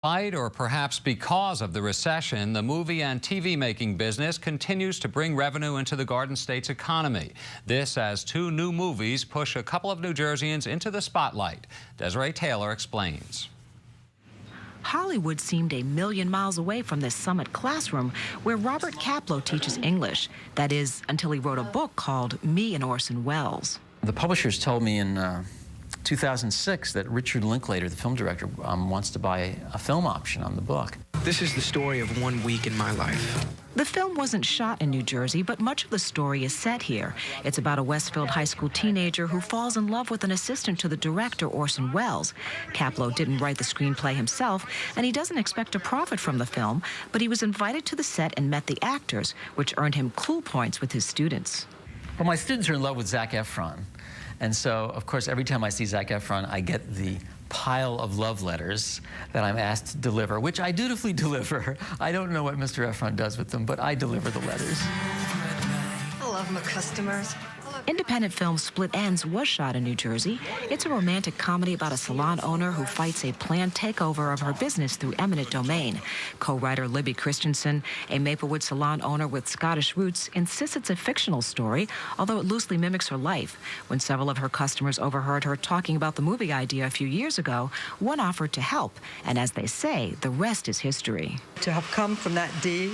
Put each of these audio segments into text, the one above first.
Despite or perhaps because of the recession, the movie and TV making business continues to bring revenue into the Garden State's economy. This as two new movies push a couple of New Jerseyans into the spotlight. Desiree Taylor explains. Hollywood seemed a million miles away from this Summit classroom where Robert Kaplow teaches English. That is, until he wrote a book called Me and Orson Welles. The publishers told me in 2006 that Richard Linklater, the film director, wants to buy a film option on the book. This is the story of 1 week in my life. The film wasn't shot in New Jersey, but much of the story is set here. It's about a Westfield high school teenager who falls in love with an assistant to the director, Orson Welles. Kaplow didn't write the screenplay himself, and he doesn't expect to profit from the film, but he was invited to the set and met the actors, which earned him clue points with his students. Well, my students are in love with Zac Efron. And so, of course, every time I see Zac Efron, I get the pile of love letters that I'm asked to deliver, which I dutifully deliver. I don't know what Mr. Efron does with them, but I deliver the letters. I love my customers. Independent film Split Ends was shot in New Jersey. It's a romantic comedy about a salon owner who fights a planned takeover of her business through eminent domain. Co-writer Libby Christensen, a Maplewood salon owner with Scottish roots, insists it's a fictional story, although it loosely mimics her life. When several of her customers overheard her talking about the movie idea a few years ago, one offered to help, and as they say, the rest is history. To have come from that day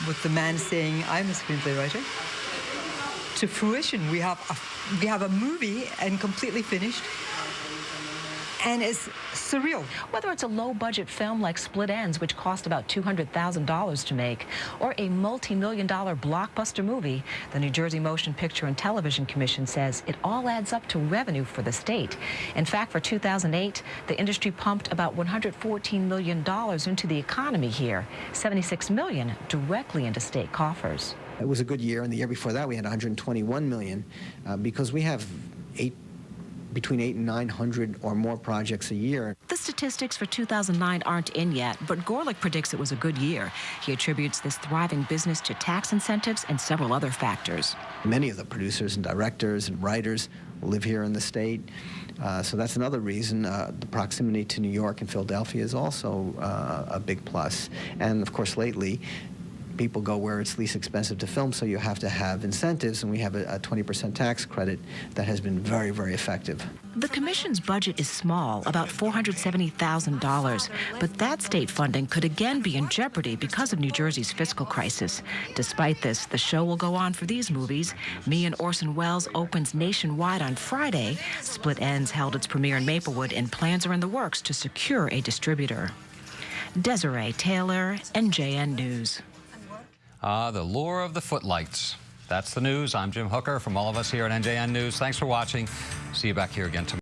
with the man saying, I'm a screenplay writer, to fruition, we have a movie and completely finished, and it's surreal. Whether it's a low-budget film like Split Ends, which cost about $200,000 to make, or a multi-million-dollar blockbuster movie, the New Jersey Motion Picture and Television Commission says it all adds up to revenue for the state. In fact, for 2008, the industry pumped about $114 million into the economy here, $76 million directly into state coffers. It was a good year, and the year before that we had 121 million because we have between 800 and 900 or more projects a year. The statistics for 2009 aren't in yet, but Gorlick predicts it was a good year. He attributes this thriving business to tax incentives and several other factors. Many of the producers and directors and writers live here in the state, so that's another reason. The proximity to New York and Philadelphia is also a big plus. And of course, lately, people go where it's least expensive to film, so you have to have incentives, and we have a 20% tax credit that has been very, very effective. The commission's budget is small, about $470,000, but that state funding could again be in jeopardy because of New Jersey's fiscal crisis. Despite this, the show will go on for these movies. Me and Orson Welles opens nationwide on Friday. Split Ends held its premiere in Maplewood, and plans are in the works to secure a distributor. Desiree Taylor, NJN News. The lure of the footlights. That's the news. I'm Jim Hooker. From all of us here at NJN News, thanks for watching. See you back here again tomorrow.